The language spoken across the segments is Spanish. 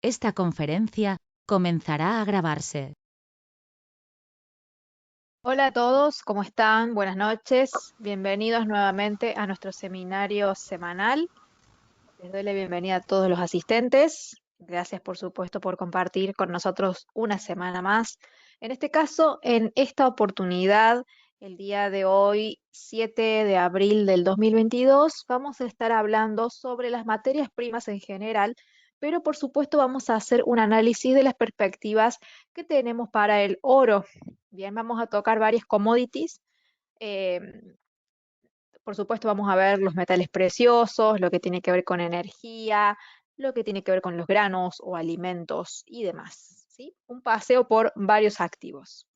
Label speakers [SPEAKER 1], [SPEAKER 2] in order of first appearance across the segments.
[SPEAKER 1] Esta conferencia comenzará a grabarse.
[SPEAKER 2] Hola a todos, ¿cómo están? Buenas noches. Bienvenidos nuevamente a nuestro seminario semanal. Les doy la bienvenida a todos los asistentes. Gracias, por supuesto, por compartir con nosotros una semana más. En este caso, en esta oportunidad, el día de hoy, 7 de abril del 2022, vamos a estar hablando sobre las materias primas en general, pero por supuesto vamos a hacer un análisis de las perspectivas que tenemos para el oro. Bien, vamos a tocar varias commodities. eh, por supuesto, vamos a ver los metales preciosos, lo que tiene que ver con energía, lo que tiene que ver con los granos o alimentos y demás, ¿sí? Un paseo por varios activos.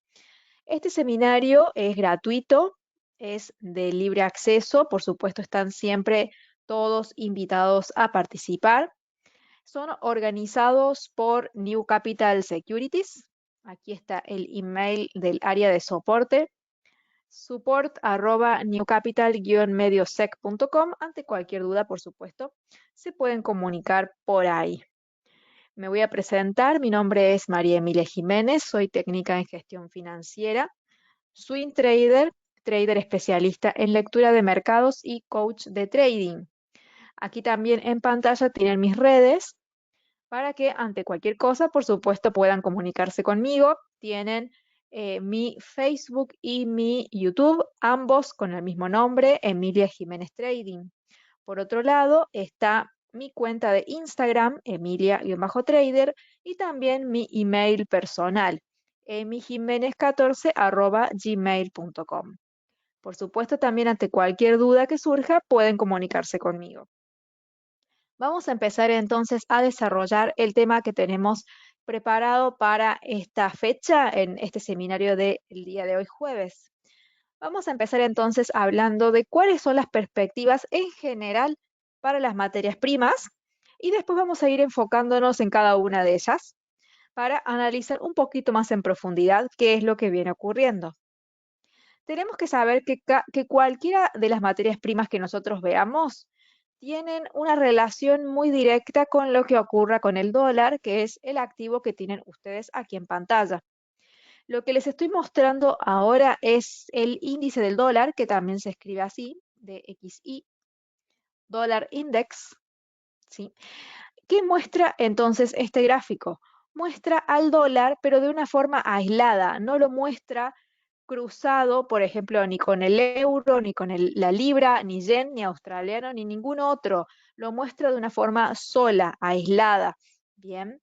[SPEAKER 2] Este seminario es gratuito, es de libre acceso, por supuesto están siempre todos invitados a participar. Son organizados por New Capital Securities. Aquí está el email del área de soporte, support@newcapital-mediosec.com. Ante cualquier duda, por supuesto, se pueden comunicar por ahí. Me voy a presentar. Mi nombre es María Emilia Jiménez, soy técnica en gestión financiera, swing trader, trader especialista en lectura de mercados y coach de trading. Aquí también en pantalla tienen mis redes para que ante cualquier cosa, por supuesto, puedan comunicarse conmigo. Tienen mi Facebook y mi YouTube, ambos con el mismo nombre, Emilia Jiménez Trading. Por otro lado, está mi cuenta de Instagram, Emilia-trader, y también mi email personal, emijiménez14@gmail.com. Por supuesto, también ante cualquier duda que surja, pueden comunicarse conmigo. Vamos a empezar entonces a desarrollar el tema que tenemos preparado para esta fecha en este seminario del día de hoy jueves. Vamos a empezar entonces hablando de cuáles son las perspectivas en general para las materias primas y después vamos a ir enfocándonos en cada una de ellas para analizar un poquito más en profundidad qué es lo que viene ocurriendo. Tenemos que saber que cualquiera de las materias primas que nosotros veamos tienen una relación muy directa con lo que ocurra con el dólar, que es el activo que tienen ustedes aquí en pantalla. Lo que les estoy mostrando ahora es el índice del dólar, que también se escribe así, DXY, Dollar Index, ¿sí? ¿Qué muestra entonces este gráfico? Muestra al dólar, pero de una forma aislada, no lo muestra cruzado, por ejemplo, ni con el euro, ni con la libra, ni yen, ni australiano, ni ningún otro. Lo muestra de una forma sola, aislada. Bien.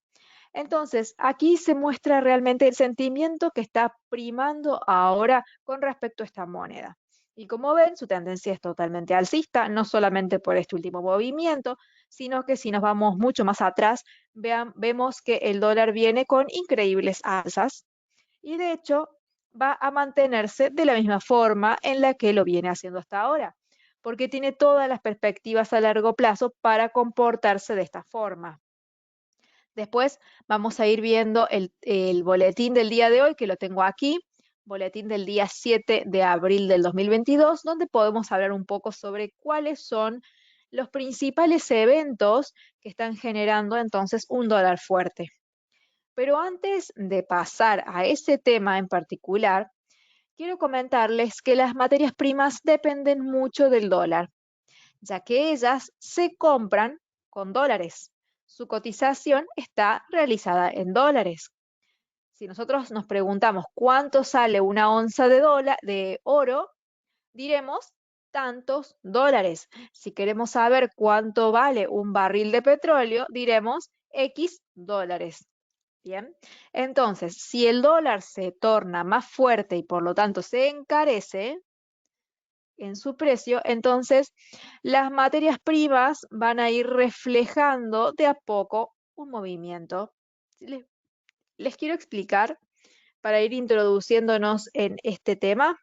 [SPEAKER 2] Entonces, aquí se muestra realmente el sentimiento que está primando ahora con respecto a esta moneda. Y como ven, su tendencia es totalmente alcista, no solamente por este último movimiento, sino que si nos vamos mucho más atrás, vemos que el dólar viene con increíbles alzas y de hecho va a mantenerse de la misma forma en la que lo viene haciendo hasta ahora, porque tiene todas las perspectivas a largo plazo para comportarse de esta forma. Después vamos a ir viendo el boletín del día de hoy, que lo tengo aquí, boletín del día 7 de abril del 2022, donde podemos hablar un poco sobre cuáles son los principales eventos que están generando entonces un dólar fuerte. Pero antes de pasar a ese tema en particular, quiero comentarles que las materias primas dependen mucho del dólar, ya que ellas se compran con dólares. Su cotización está realizada en dólares. Si nosotros nos preguntamos cuánto sale una onza de oro, diremos tantos dólares. Si queremos saber cuánto vale un barril de petróleo, diremos X dólares. Bien, entonces, si el dólar se torna más fuerte y por lo tanto se encarece en su precio, entonces las materias primas van a ir reflejando de a poco un movimiento. Les quiero explicar para ir introduciéndonos en este tema.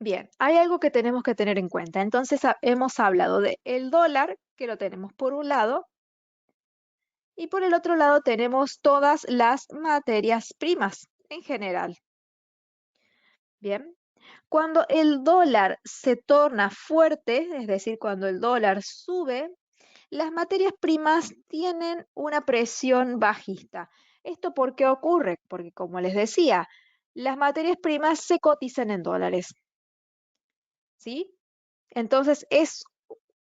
[SPEAKER 2] Bien, hay algo que tenemos que tener en cuenta. Entonces, hemos hablado de el dólar, que lo tenemos por un lado, y por el otro lado tenemos todas las materias primas en general. Bien. Cuando el dólar se torna fuerte, es decir, cuando el dólar sube, las materias primas tienen una presión bajista. ¿Esto por qué ocurre? Porque, como les decía, las materias primas se cotizan en dólares, ¿sí? Entonces es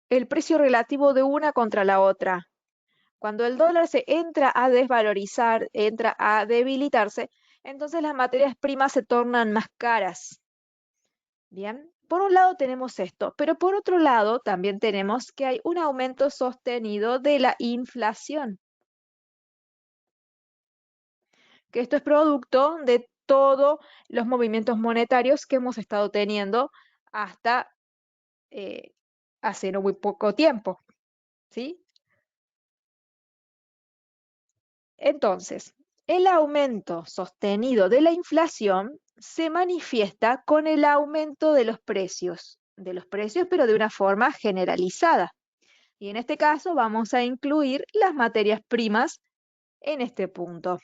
[SPEAKER 2] el precio relativo de una contra la otra. Cuando el dólar se entra a desvalorizar, entra a debilitarse, entonces las materias primas se tornan más caras. Bien, por un lado tenemos esto, pero por otro lado también tenemos que hay un aumento sostenido de la inflación, que esto es producto de todos los movimientos monetarios que hemos estado teniendo hasta eh, hace no muy poco tiempo, ¿sí? Entonces, el aumento sostenido de la inflación se manifiesta con el aumento de los precios, pero de una forma generalizada. Y en este caso vamos a incluir las materias primas en este punto.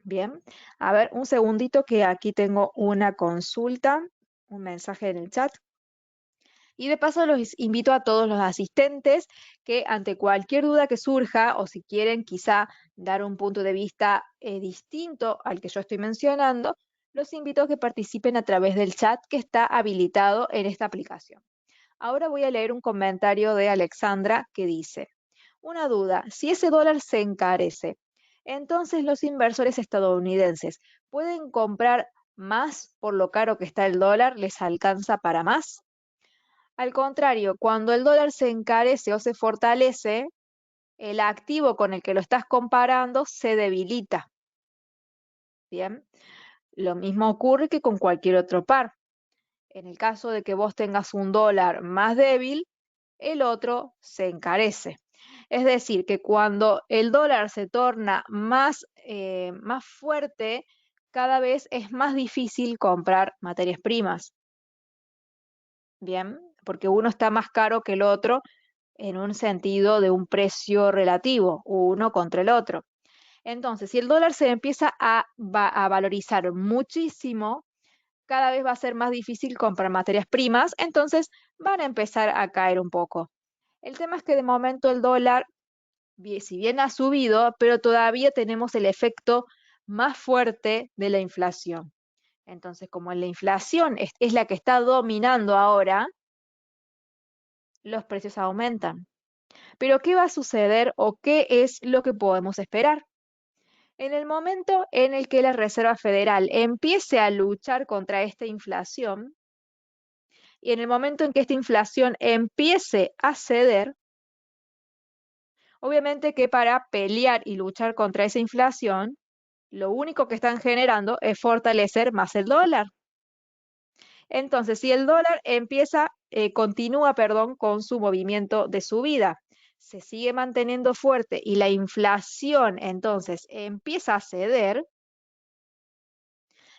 [SPEAKER 2] Bien, a ver, un segundito que aquí tengo una consulta, un mensaje en el chat. Y de paso los invito a todos los asistentes que ante cualquier duda que surja o si quieren quizá dar un punto de vista distinto al que yo estoy mencionando, los invito a que participen a través del chat que está habilitado en esta aplicación. Ahora voy a leer un comentario de Alexandra que dice, una duda, si ese dólar se encarece, entonces los inversores estadounidenses pueden comprar más por lo caro que está el dólar, ¿les alcanza para más? Al contrario, cuando el dólar se encarece o se fortalece, el activo con el que lo estás comparando se debilita. Bien, lo mismo ocurre que con cualquier otro par. En el caso de que vos tengas un dólar más débil, el otro se encarece. Es decir, que cuando el dólar se torna más fuerte, cada vez es más difícil comprar materias primas. Bien, porque uno está más caro que el otro en un sentido de un precio relativo, uno contra el otro. Entonces, si el dólar se empieza a valorizar muchísimo, cada vez va a ser más difícil comprar materias primas, entonces van a empezar a caer un poco. El tema es que de momento el dólar, si bien ha subido, pero todavía tenemos el efecto más fuerte de la inflación. Entonces, como la inflación es la que está dominando ahora, los precios aumentan. Pero ¿qué va a suceder o qué es lo que podemos esperar? En el momento en el que la Reserva Federal empiece a luchar contra esta inflación y en el momento en que esta inflación empiece a ceder, obviamente que para pelear y luchar contra esa inflación, lo único que están generando es fortalecer más el dólar. Entonces, si el dólar continúa, perdón, con su movimiento de subida, se sigue manteniendo fuerte y la inflación entonces empieza a ceder,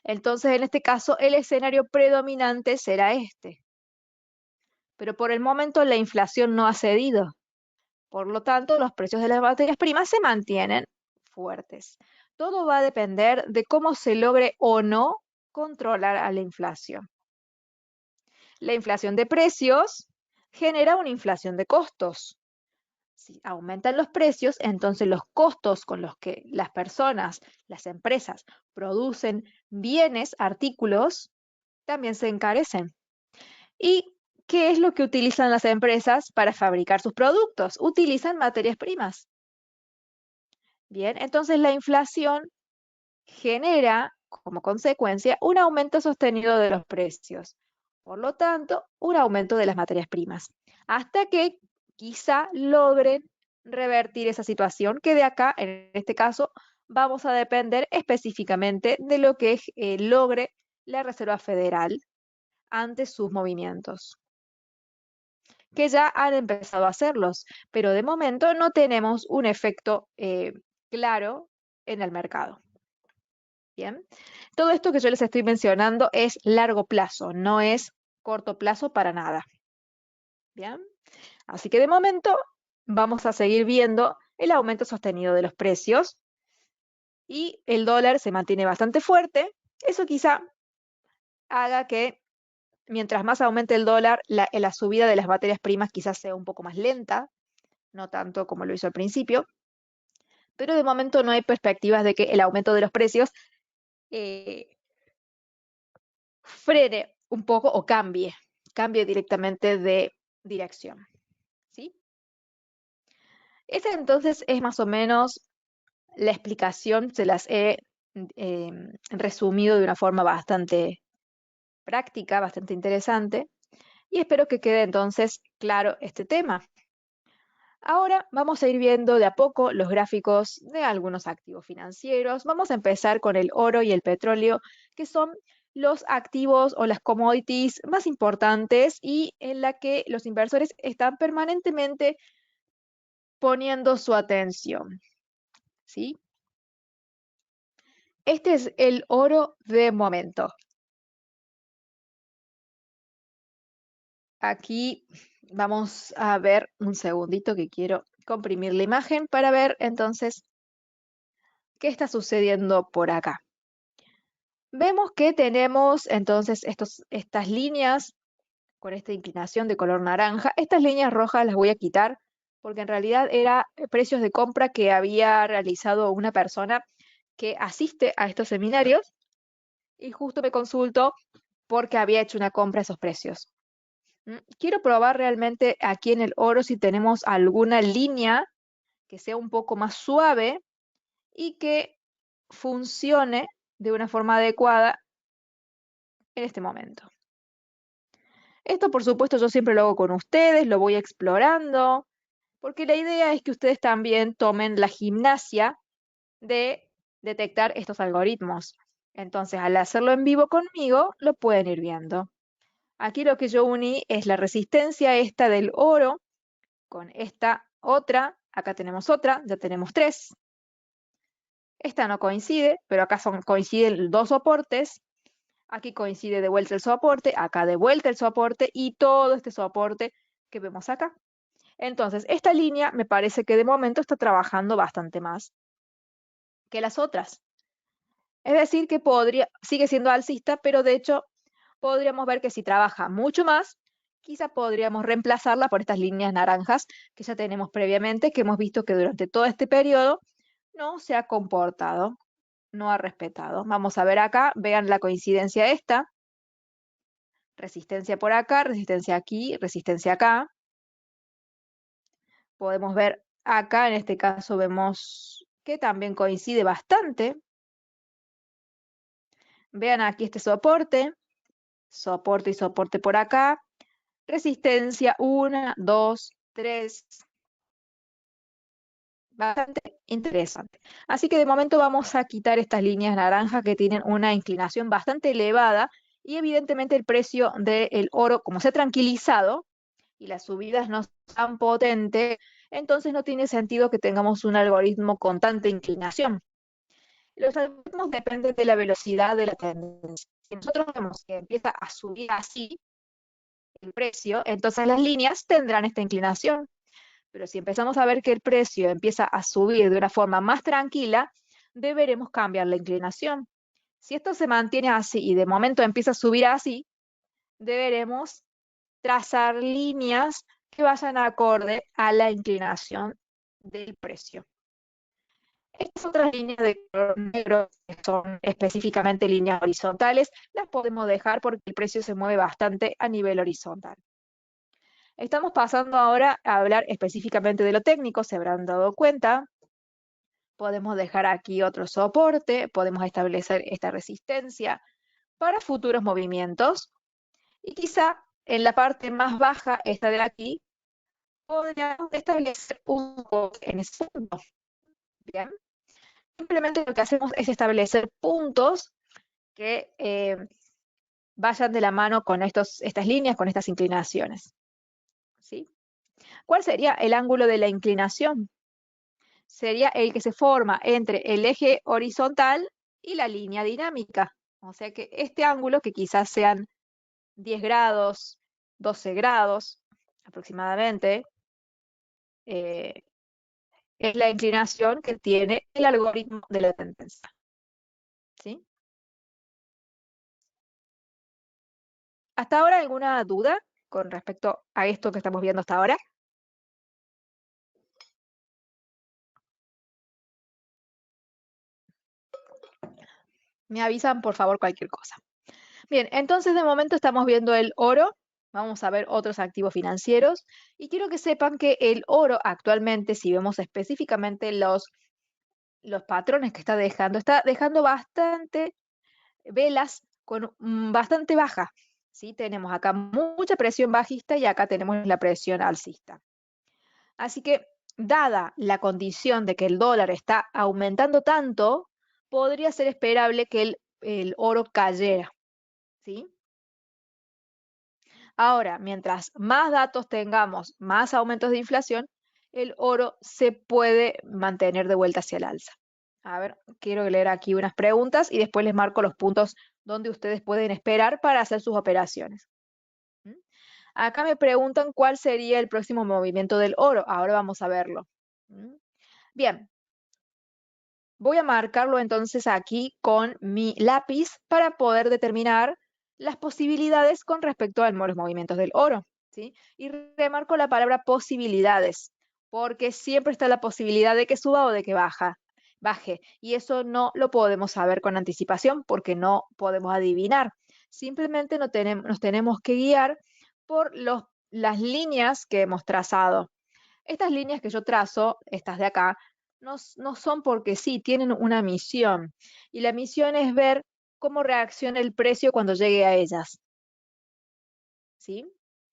[SPEAKER 2] entonces en este caso el escenario predominante será este. Pero por el momento la inflación no ha cedido. Por lo tanto, los precios de las materias primas se mantienen fuertes. Todo va a depender de cómo se logre o no controlar a la inflación. La inflación de precios genera una inflación de costos. Si aumentan los precios, entonces los costos con los que las personas, las empresas producen bienes, artículos, también se encarecen. ¿Y qué es lo que utilizan las empresas para fabricar sus productos? Utilizan materias primas. Bien, entonces la inflación genera como consecuencia un aumento sostenido de los precios. Por lo tanto, un aumento de las materias primas. Hasta que quizá logren revertir esa situación, que de acá, en este caso, vamos a depender específicamente de lo que logre la Reserva Federal ante sus movimientos, que ya han empezado a hacerlos, pero de momento no tenemos un efecto claro en el mercado. Bien, todo esto que yo les estoy mencionando es largo plazo, no es corto plazo para nada. Bien, así que de momento vamos a seguir viendo el aumento sostenido de los precios y el dólar se mantiene bastante fuerte. Eso quizá haga que mientras más aumente el dólar, la subida de las materias primas quizás sea un poco más lenta, no tanto como lo hizo al principio, pero de momento no hay perspectivas de que el aumento de los precios eh, frene un poco o cambie directamente de dirección, ¿sí? Esa entonces es más o menos la explicación, se las he resumido de una forma bastante práctica, bastante interesante, y espero que quede entonces claro este tema. Ahora vamos a ir viendo de a poco los gráficos de algunos activos financieros. Vamos a empezar con el oro y el petróleo, que son los activos o las commodities más importantes y en la que los inversores están permanentemente poniendo su atención, ¿sí? Este es el oro de momento. Aquí vamos a ver un segundito que quiero comprimir la imagen para ver entonces qué está sucediendo por acá. Vemos que tenemos entonces estas líneas con esta inclinación de color naranja. Estas líneas rojas las voy a quitar porque en realidad eran precios de compra que había realizado una persona que asiste a estos seminarios y justo me consultó porque había hecho una compra a esos precios. Quiero probar realmente aquí en el oro si tenemos alguna línea que sea un poco más suave y que funcione de una forma adecuada en este momento. Esto, por supuesto, yo siempre lo hago con ustedes, lo voy explorando, porque la idea es que ustedes también tomen la gimnasia de detectar estos algoritmos. Entonces, al hacerlo en vivo conmigo, lo pueden ir viendo. Aquí lo que yo uní es la resistencia esta del oro con esta otra. Acá tenemos otra, ya tenemos tres. Esta no coincide, pero acá coinciden dos soportes. Aquí coincide de vuelta el soporte, acá de vuelta el soporte y todo este soporte que vemos acá. Entonces, esta línea me parece que de momento está trabajando bastante más que las otras. Es decir, que sigue siendo alcista, pero de hecho podríamos ver que si trabaja mucho más, quizá podríamos reemplazarla por estas líneas naranjas que ya tenemos previamente, que hemos visto que durante todo este periodo no se ha comportado, no ha respetado. Vamos a ver acá, vean la coincidencia esta. Resistencia por acá, resistencia aquí, resistencia acá. Podemos ver acá, en este caso vemos que también coincide bastante. Vean aquí este soporte, soporte y soporte por acá. Resistencia 1, 2, 3. Bastante interesante. Así que de momento vamos a quitar estas líneas naranjas que tienen una inclinación bastante elevada y evidentemente el precio del oro, como se ha tranquilizado, y las subidas no son tan potentes, entonces no tiene sentido que tengamos un algoritmo con tanta inclinación. Los algoritmos dependen de la velocidad de la tendencia. Si nosotros vemos que empieza a subir así el precio, entonces las líneas tendrán esta inclinación. Pero si empezamos a ver que el precio empieza a subir de una forma más tranquila, deberemos cambiar la inclinación. Si esto se mantiene así y de momento empieza a subir así, deberemos trazar líneas que vayan acorde a la inclinación del precio. Estas otras líneas de color negro, que son específicamente líneas horizontales, las podemos dejar porque el precio se mueve bastante a nivel horizontal. Estamos pasando ahora a hablar específicamente de lo técnico, se habrán dado cuenta. Podemos dejar aquí otro soporte, podemos establecer esta resistencia para futuros movimientos. Y quizá en la parte más baja, esta de aquí, podríamos establecer un stop en ese punto. Bien. Simplemente lo que hacemos es establecer puntos que vayan de la mano con estas líneas, con estas inclinaciones. ¿Sí? ¿Cuál sería el ángulo de la inclinación? Sería el que se forma entre el eje horizontal y la línea dinámica. O sea que este ángulo, que quizás sean 10 grados, 12 grados aproximadamente, eh, es la inclinación que tiene el algoritmo de la tendencia. ¿Sí? ¿Hasta ahora alguna duda con respecto a esto que estamos viendo hasta ahora? Me avisan, por favor, cualquier cosa. Bien, entonces de momento estamos viendo el oro. Vamos a ver otros activos financieros. Y quiero que sepan que el oro actualmente, si vemos específicamente los patrones que está dejando bastante velas con bastante baja. ¿Sí? Tenemos acá mucha presión bajista y acá tenemos la presión alcista. Así que, dada la condición de que el dólar está aumentando tanto, podría ser esperable que el oro cayera. ¿Sí? Ahora, mientras más datos tengamos, más aumentos de inflación, el oro se puede mantener de vuelta hacia el alza. A ver, quiero leer aquí unas preguntas y después les marco los puntos donde ustedes pueden esperar para hacer sus operaciones. ¿Mm? Acá me preguntan cuál sería el próximo movimiento del oro. Ahora vamos a verlo. ¿Mm? Bien, voy a marcarlo entonces aquí con mi lápiz para poder determinar las posibilidades con respecto a los movimientos del oro, ¿sí? Y remarco la palabra posibilidades, porque siempre está la posibilidad de que suba o de que baje, y eso no lo podemos saber con anticipación porque no podemos adivinar. Simplemente nos tenemos que guiar por las líneas que hemos trazado. Estas líneas que yo trazo, estas de acá, no son porque sí, tienen una misión. Y la misión es ver cómo reacciona el precio cuando llegue a ellas. ¿Sí?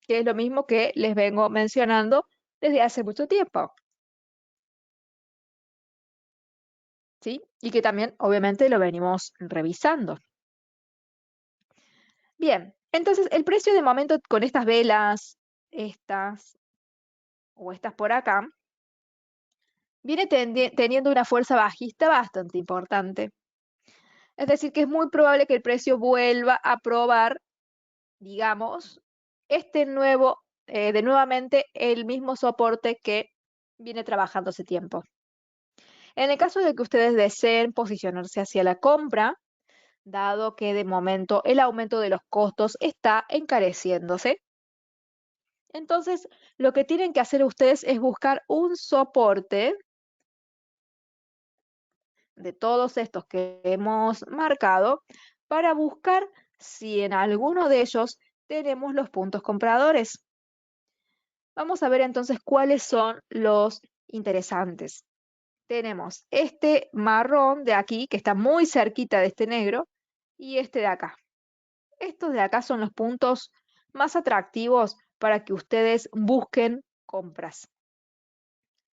[SPEAKER 2] Que es lo mismo que les vengo mencionando desde hace mucho tiempo. ¿Sí? Y que también, obviamente, lo venimos revisando. Bien, entonces el precio de momento con estas velas, estas o estas por acá, viene teniendo una fuerza bajista bastante importante. Es decir, que es muy probable que el precio vuelva a probar, digamos, de nuevamente el mismo soporte que viene trabajando hace tiempo. En el caso de que ustedes deseen posicionarse hacia la compra, dado que de momento el aumento de los costos está encareciéndose, entonces lo que tienen que hacer ustedes es buscar un soporte de todos estos que hemos marcado para buscar si en alguno de ellos tenemos los puntos compradores. Vamos a ver entonces cuáles son los interesantes. Tenemos este marrón de aquí, que está muy cerquita de este negro, y este de acá. Estos de acá son los puntos más atractivos para que ustedes busquen compras.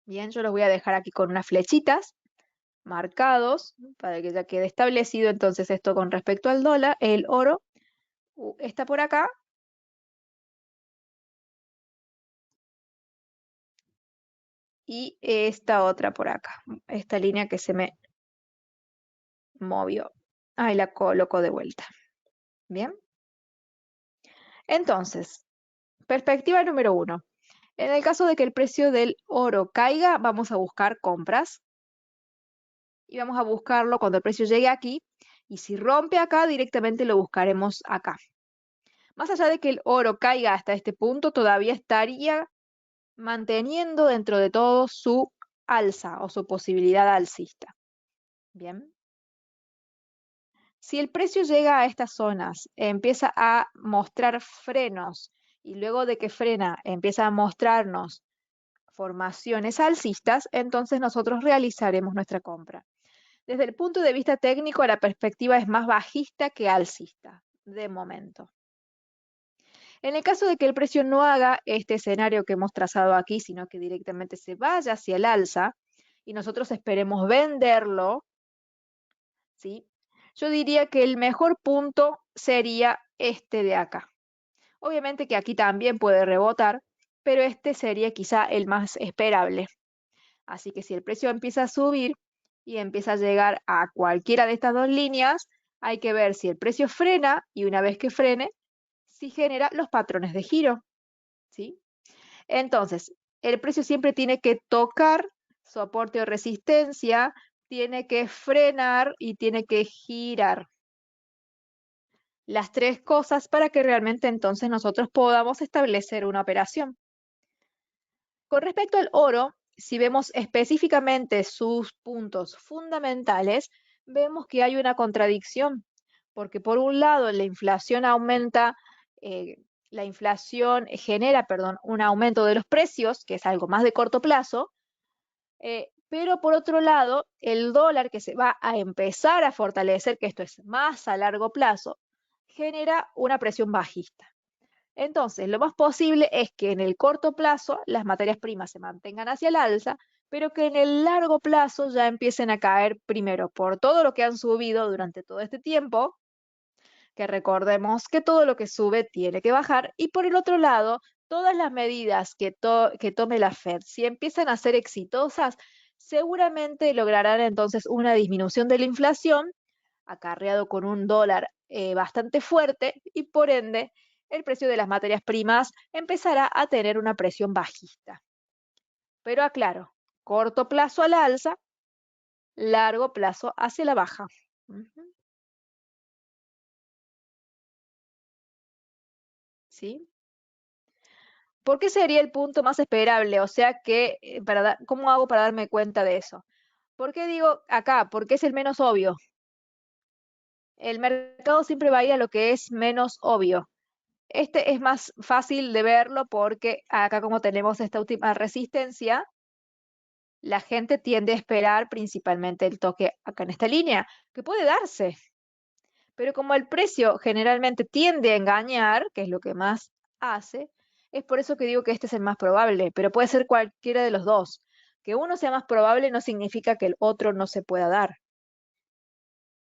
[SPEAKER 2] Bien, yo los voy a dejar aquí con unas flechitas marcados para que ya quede establecido entonces esto con respecto al dólar, el oro está por acá y esta otra por acá, esta línea que se me movió. Ahí la coloco de vuelta. Bien. Entonces, perspectiva número 1. En el caso de que el precio del oro caiga, vamos a buscar compras y vamos a buscarlo cuando el precio llegue aquí y si rompe acá, directamente lo buscaremos acá. Más allá de que el oro caiga hasta este punto, todavía estaría manteniendo dentro de todo su alza o su posibilidad alcista. Bien. Si el precio llega a estas zonas, empieza a mostrar frenos y luego de que frena empieza a mostrarnos formaciones alcistas, entonces nosotros realizaremos nuestra compra. Desde el punto de vista técnico, la perspectiva es más bajista que alcista, de momento. En el caso de que el precio no haga este escenario que hemos trazado aquí, sino que directamente se vaya hacia el alza y nosotros esperemos venderlo, ¿sí? Yo diría que el mejor punto sería este de acá. Obviamente que aquí también puede rebotar, pero este sería quizá el más esperable. Así que si el precio empieza a subir y empieza a llegar a cualquiera de estas dos líneas, hay que ver si el precio frena y una vez que frene, si genera los patrones de giro, ¿sí? Entonces, el precio siempre tiene que tocar soporte o resistencia, tiene que frenar y tiene que girar. las tres cosas para que realmente entonces nosotros podamos establecer una operación. Con respecto al oro, si vemos específicamente sus puntos fundamentales, vemos que hay una contradicción, porque por un lado la inflación aumenta, la inflación genera, perdón, un aumento de los precios, que es algo más de corto plazo, pero por otro lado, el dólar que se va a empezar a fortalecer, que esto es más a largo plazo, genera una presión bajista. Entonces, lo más posible es que en el corto plazo las materias primas se mantengan hacia el alza, pero que en el largo plazo ya empiecen a caer primero por todo lo que han subido durante todo este tiempo, que recordemos que todo lo que sube tiene que bajar, y por el otro lado, todas las medidas que tome la Fed, si empiezan a ser exitosas, seguramente lograrán entonces una disminución de la inflación, acarreado con un dólar bastante fuerte, y por ende el precio de las materias primas empezará a tener una presión bajista. Pero aclaro, corto plazo al alza, largo plazo hacia la baja. ¿Sí? ¿Por qué sería el punto más esperable? O sea que, ¿cómo hago para darme cuenta de eso? ¿Por qué digo acá? Porque es el menos obvio. El mercado siempre va a ir a lo que es menos obvio. Este es más fácil de verlo porque acá como tenemos esta última resistencia, la gente tiende a esperar principalmente el toque acá en esta línea, que puede darse. Pero como el precio generalmente tiende a engañar, que es lo que más hace, es por eso que digo que este es el más probable, pero puede ser cualquiera de los dos. Que uno sea más probable no significa que el otro no se pueda dar.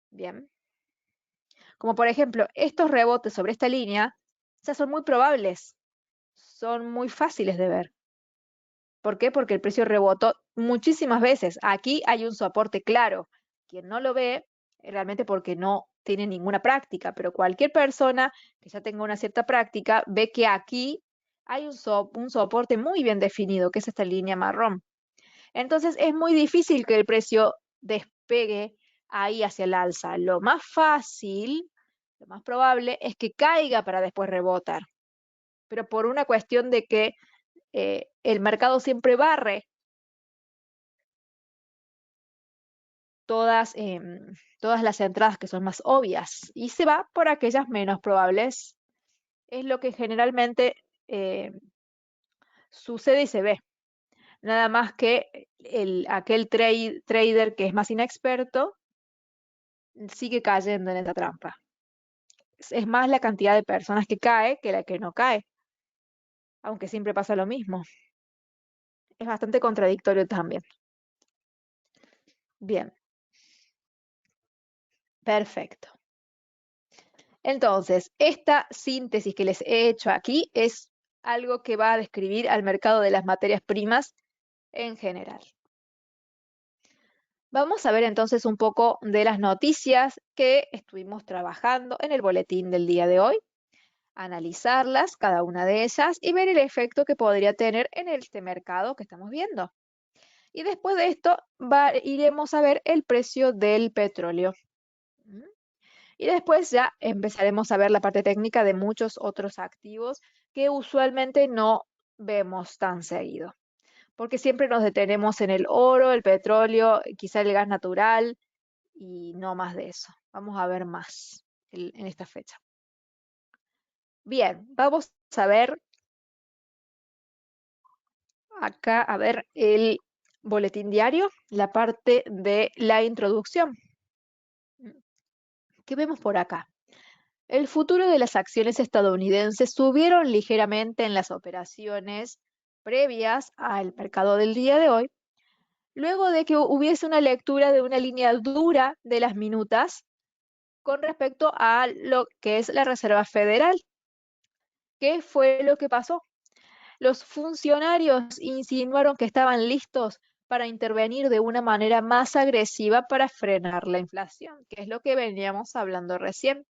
[SPEAKER 2] Bien. Como por ejemplo, estos rebotes sobre esta línea ya son muy probables, son muy fáciles de ver. ¿Por qué? Porque el precio rebotó muchísimas veces. Aquí hay un soporte claro. Quien no lo ve, realmente porque no tiene ninguna práctica, pero cualquier persona que ya tenga una cierta práctica ve que aquí hay un soporte muy bien definido, que es esta línea marrón. Entonces es muy difícil que el precio despegue ahí hacia el alza. Lo más fácil, lo más probable es que caiga para después rebotar, pero por una cuestión de que el mercado siempre barre todas las entradas que son más obvias y se va por aquellas menos probables. Es lo que generalmente eh, sucede y se ve. Nada más que aquel trader que es más inexperto sigue cayendo en esa trampa. Es más la cantidad de personas que cae que la que no cae, aunque siempre pasa lo mismo. Es bastante contradictorio también. Bien, perfecto. Entonces, esta síntesis que les he hecho aquí es algo que va a describir al mercado de las materias primas en general. Vamos a ver entonces un poco de las noticias que estuvimos trabajando en el boletín del día de hoy, analizarlas, cada una de ellas, y ver el efecto que podría tener en este mercado que estamos viendo. Y después de esto iremos a ver el precio del petróleo. Y después ya empezaremos a ver la parte técnica de muchos otros activos que usualmente no vemos tan seguido, porque siempre nos detenemos en el oro, el petróleo, quizá el gas natural y no más de eso. Vamos a ver más en esta fecha. Bien, vamos a ver acá, a ver el boletín diario, la parte de la introducción. ¿Qué vemos por acá? El futuro de las acciones estadounidenses subieron ligeramente en las operaciones previas al mercado del día de hoy, luego de que hubiese una lectura de una línea dura de las minutas con respecto a lo que es la Reserva Federal. ¿Qué fue lo que pasó? Los funcionarios insinuaron que estaban listos para intervenir de una manera más agresiva para frenar la inflación, que es lo que veníamos hablando recién.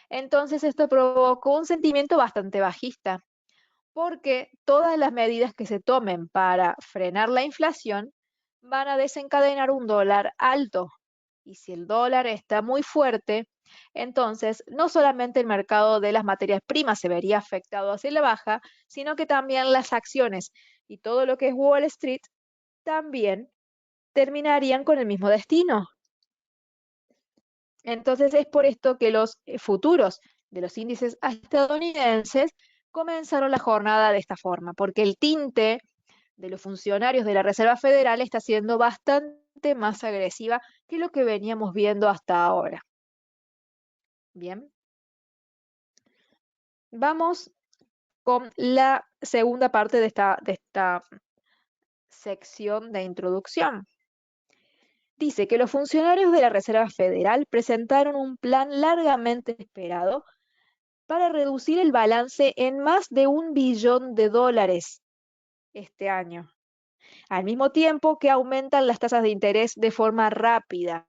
[SPEAKER 2] Entonces esto provocó un sentimiento bastante bajista, porque todas las medidas que se tomen para frenar la inflación van a desencadenar un dólar alto. Y si el dólar está muy fuerte, Entonces, no solamente el mercado de las materias primas se vería afectado hacia la baja, sino que también las acciones y todo lo que es Wall Street también terminarían con el mismo destino. Entonces es por esto que los futuros de los índices estadounidenses comenzaron la jornada de esta forma, porque el tinte de los funcionarios de la Reserva Federal está siendo bastante más agresiva que lo que veníamos viendo hasta ahora. Bien, vamos con la segunda parte de esta sección de introducción. Dice que los funcionarios de la Reserva Federal presentaron un plan largamente esperado para reducir el balance en más de $1 billón este año, al mismo tiempo que aumentan las tasas de interés de forma rápida,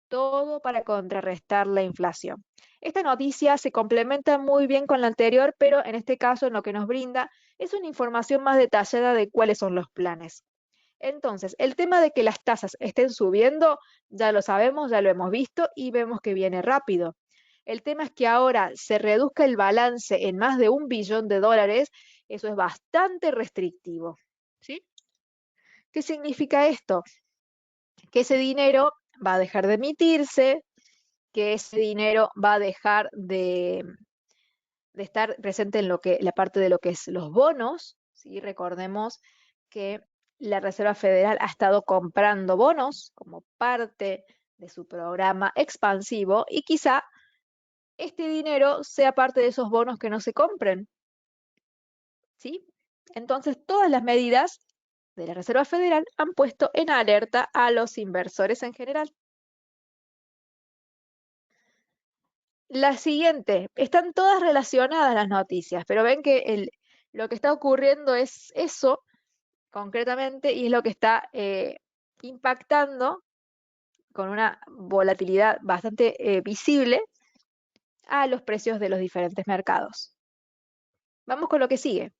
[SPEAKER 2] todo para contrarrestar la inflación. Esta noticia se complementa muy bien con la anterior, pero en este caso lo que nos brinda es una información más detallada de cuáles son los planes. Entonces, el tema de que las tasas estén subiendo, ya lo sabemos, ya lo hemos visto y vemos que viene rápido. El tema es que ahora se reduzca el balance en más de $1 billón, eso es bastante restrictivo. ¿Sí? ¿Qué significa esto? Que ese dinero va a dejar de emitirse, que ese dinero va a dejar de estar presente en la parte de lo que es los bonos. ¿Sí? Recordemos que la Reserva Federal ha estado comprando bonos como parte de su programa expansivo y quizá este dinero sea parte de esos bonos que no se compren. ¿Sí? Entonces, todas las medidas de la Reserva Federal han puesto en alerta a los inversores en general. La siguiente, están todas relacionadas las noticias, pero ven que lo que está ocurriendo es eso concretamente y es lo que está impactando con una volatilidad bastante visible a los precios de los diferentes mercados. Vamos con lo que sigue.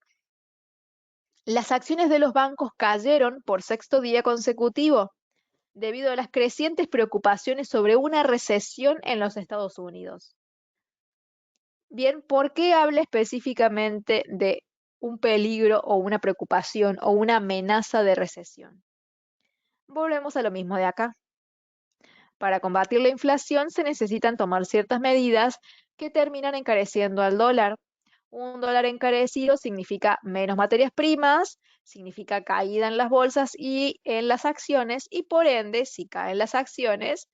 [SPEAKER 2] Las acciones de los bancos cayeron por sexto día consecutivo debido a las crecientes preocupaciones sobre una recesión en los Estados Unidos. Bien, ¿por qué habla específicamente de un peligro o una preocupación o una amenaza de recesión? Volvemos a lo mismo de acá. Para combatir la inflación se necesitan tomar ciertas medidas que terminan encareciendo al dólar. Un dólar encarecido significa menos materias primas, significa caída en las bolsas y en las acciones, y por ende, si caen las acciones,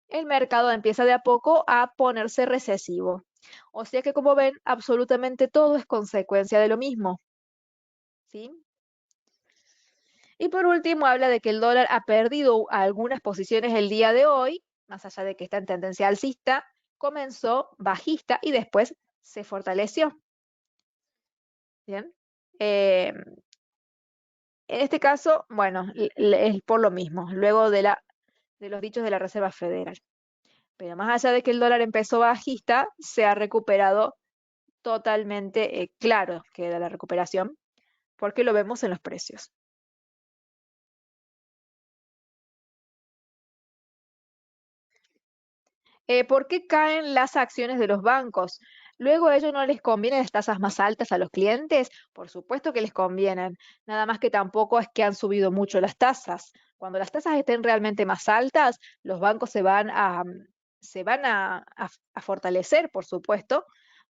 [SPEAKER 2] el mercado empieza de a poco a ponerse recesivo. O sea que, como ven, absolutamente todo es consecuencia de lo mismo. ¿Sí? Y por último, habla de que el dólar ha perdido algunas posiciones el día de hoy, más allá de que está en tendencia alcista, comenzó bajista y después se fortaleció. Bien. En este caso, bueno, es por lo mismo, luego de los dichos de la Reserva Federal. Pero más allá de que el dólar empezó bajista, se ha recuperado totalmente claro que da la recuperación, porque lo vemos en los precios. ¿Por qué caen las acciones de los bancos? Luego a ellos no les convienen las tasas más altas a los clientes, por supuesto que les convienen, nada más que tampoco es que han subido mucho las tasas. Cuando las tasas estén realmente más altas, los bancos se van a fortalecer, por supuesto,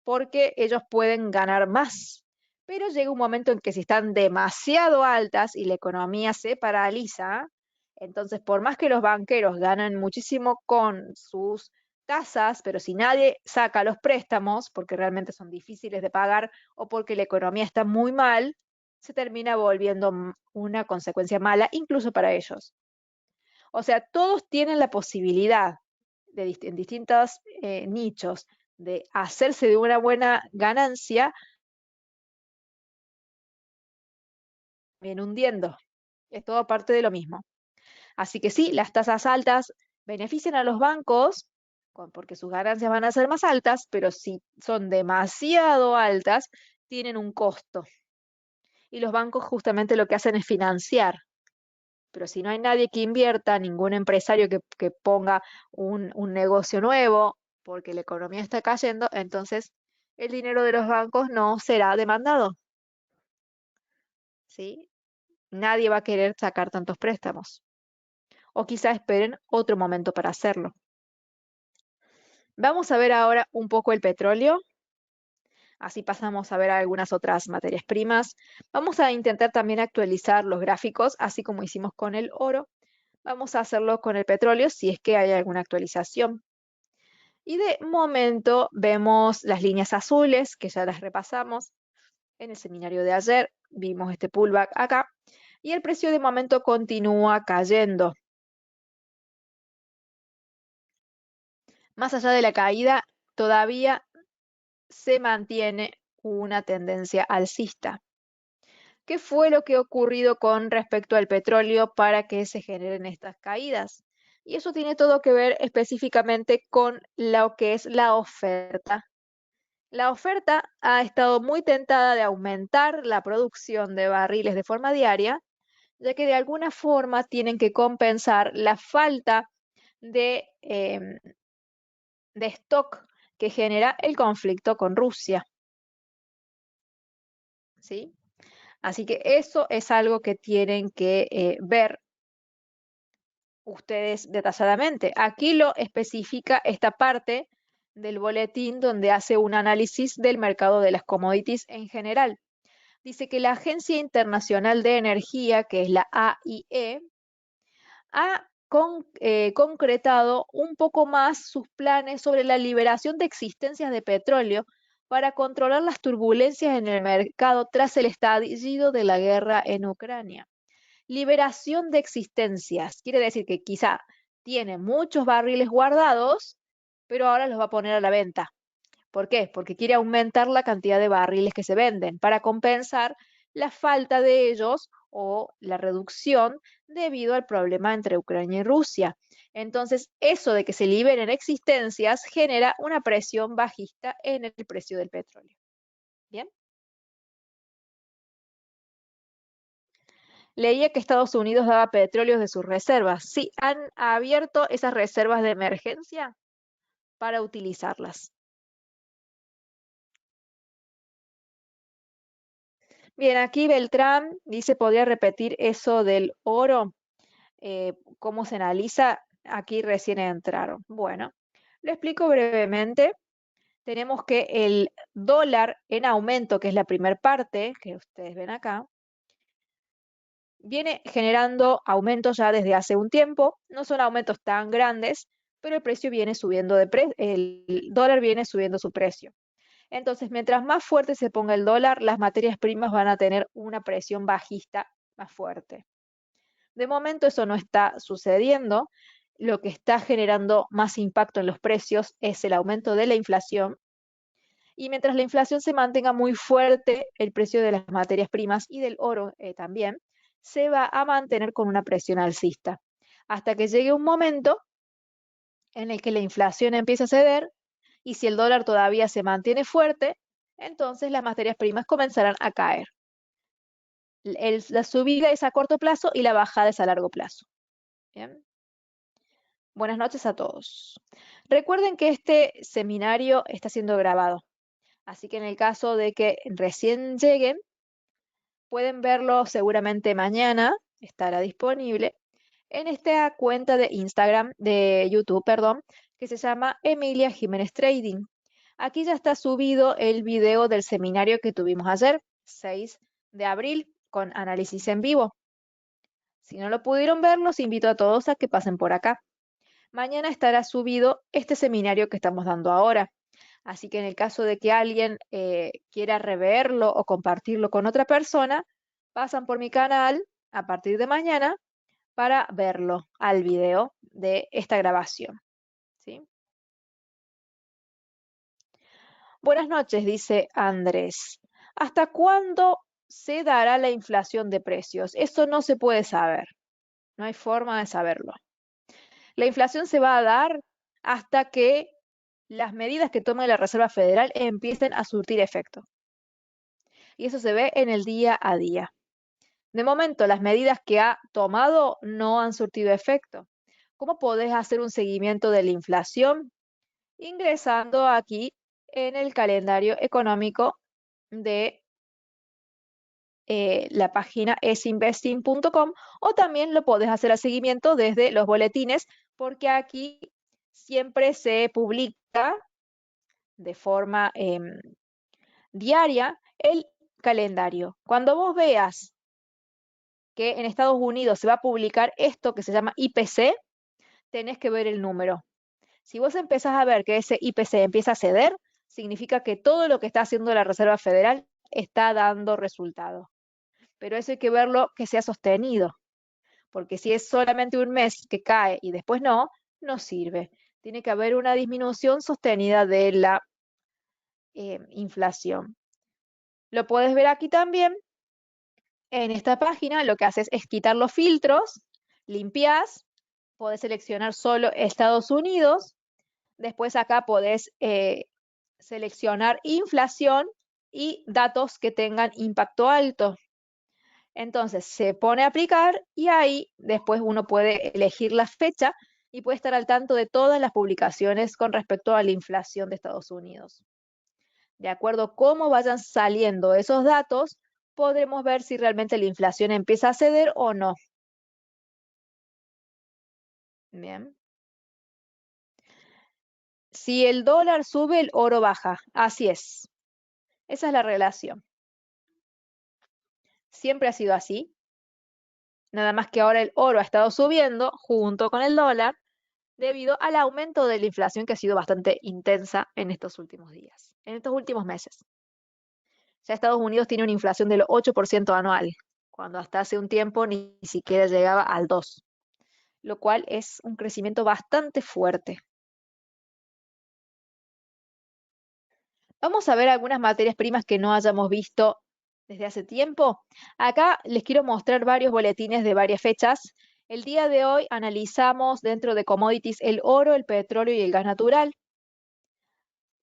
[SPEAKER 2] porque ellos pueden ganar más. Pero llega un momento en que si están demasiado altas y la economía se paraliza, entonces por más que los banqueros ganan muchísimo con sus tasas, pero si nadie saca los préstamos, porque realmente son difíciles de pagar o porque la economía está muy mal, se termina volviendo una consecuencia mala, incluso para ellos. O sea, todos tienen la posibilidad en distintos nichos de hacerse de una buena ganancia, bien hundiendo. Es todo parte de lo mismo. Así que sí, las tasas altas benefician a los bancos porque sus ganancias van a ser más altas, pero si son demasiado altas, tienen un costo. Y los bancos justamente lo que hacen es financiar. Pero si no hay nadie que invierta, ningún empresario que ponga un negocio nuevo, porque la economía está cayendo, entonces el dinero de los bancos no será demandado, ¿sí? Nadie va a querer sacar tantos préstamos. O quizá esperen otro momento para hacerlo. Vamos a ver ahora un poco el petróleo. Así pasamos a ver algunas otras materias primas. Vamos a intentar también actualizar los gráficos, así como hicimos con el oro. Vamos a hacerlo con el petróleo si es que hay alguna actualización. Y de momento vemos las líneas azules, que ya las repasamos en el seminario de ayer. Vimos este pullback acá. Y el precio de momento continúa cayendo. Más allá de la caída, todavía se mantiene una tendencia alcista. ¿Qué fue lo que ha ocurrido con respecto al petróleo para que se generen estas caídas? Y eso tiene todo que ver específicamente con lo que es la oferta. La oferta ha estado muy tentada de aumentar la producción de barriles de forma diaria, ya que de alguna forma tienen que compensar la falta de stock que genera el conflicto con Rusia. ¿Sí? Así que eso es algo que tienen que ver ustedes detalladamente. Aquí lo especifica esta parte del boletín donde hace un análisis del mercado de las commodities en general. Dice que la Agencia Internacional de Energía, que es la AIE, ha concretado un poco más sus planes sobre la liberación de existencias de petróleo para controlar las turbulencias en el mercado tras el estallido de la guerra en Ucrania. Liberación de existencias quiere decir que quizá tiene muchos barriles guardados, pero ahora los va a poner a la venta. ¿Por qué? Porque quiere aumentar la cantidad de barriles que se venden para compensar la falta de ellos o la reducción debido al problema entre Ucrania y Rusia. Entonces, eso de que se liberen existencias genera una presión bajista en el precio del petróleo. ¿Bien? Leía que Estados Unidos daba petróleos de sus reservas. Sí, han abierto esas reservas de emergencia para utilizarlas. Bien, aquí Beltrán dice, ¿podría repetir eso del oro? ¿Cómo se analiza? Aquí recién entraron. Bueno, lo explico brevemente. Tenemos que el dólar en aumento, que es la primera parte que ustedes ven acá, viene generando aumentos ya desde hace un tiempo. No son aumentos tan grandes, pero el precio viene subiendo el dólar viene subiendo su precio. Entonces, mientras más fuerte se ponga el dólar, las materias primas van a tener una presión bajista más fuerte. De momento eso no está sucediendo. Lo que está generando más impacto en los precios es el aumento de la inflación. Y mientras la inflación se mantenga muy fuerte, el precio de las materias primas y del oro también se va a mantener con una presión alcista. Hasta que llegue un momento en el que la inflación empieza a ceder y si el dólar todavía se mantiene fuerte, entonces las materias primas comenzarán a caer. La subida es a corto plazo y la bajada es a largo plazo. Bien. Buenas noches a todos. Recuerden que este seminario está siendo grabado, así que en el caso de que recién lleguen, pueden verlo seguramente mañana, estará disponible en esta cuenta de Instagram, de YouTube, perdón, que se llama Emilia Jiménez Trading. Aquí ya está subido el video del seminario que tuvimos ayer, 6 de abril, con análisis en vivo. Si no lo pudieron ver, los invito a todos a que pasen por acá. Mañana estará subido este seminario que estamos dando ahora. Así que en el caso de que alguien quiera reverlo o compartirlo con otra persona, pasan por mi canal a partir de mañana para verlo al video de esta grabación. ¿Sí? Buenas noches, dice Andrés. ¿Hasta cuándo se dará la inflación de precios? Eso no se puede saber. No hay forma de saberlo. La inflación se va a dar hasta que las medidas que tome la Reserva Federal empiecen a surtir efecto. Y eso se ve en el día a día. De momento, las medidas que ha tomado no han surtido efecto. ¿Cómo podés hacer un seguimiento de la inflación? Ingresando aquí en el calendario económico de la página esinvesting.com, o también lo podés hacer al seguimiento desde los boletines, porque aquí siempre se publica de forma diaria el calendario. Cuando vos veas que en Estados Unidos se va a publicar esto que se llama IPC, tenés que ver el número. Si vos empezás a ver que ese IPC empieza a ceder, significa que todo lo que está haciendo la Reserva Federal está dando resultado. Pero eso hay que verlo que sea sostenido, porque si es solamente un mes que cae y después no, no sirve. Tiene que haber una disminución sostenida de la inflación. Lo puedes ver aquí también. En esta página lo que haces es quitar los filtros, limpias, podés seleccionar solo Estados Unidos, después acá podés seleccionar inflación y datos que tengan impacto alto. Entonces se pone a aplicar y ahí después uno puede elegir la fecha y puede estar al tanto de todas las publicaciones con respecto a la inflación de Estados Unidos. De acuerdo a cómo vayan saliendo esos datos, podremos ver si realmente la inflación empieza a ceder o no. Bien. Si el dólar sube, el oro baja. Así es. Esa es la relación. Siempre ha sido así. Nada más que ahora el oro ha estado subiendo junto con el dólar debido al aumento de la inflación que ha sido bastante intensa en estos últimos días, en estos últimos meses. Ya Estados Unidos tiene una inflación del 8% anual, cuando hasta hace un tiempo ni siquiera llegaba al 2%, lo cual es un crecimiento bastante fuerte. Vamos a ver algunas materias primas que no hayamos visto desde hace tiempo. Acá les quiero mostrar varios boletines de varias fechas. El día de hoy analizamos dentro de commodities el oro, el petróleo y el gas natural.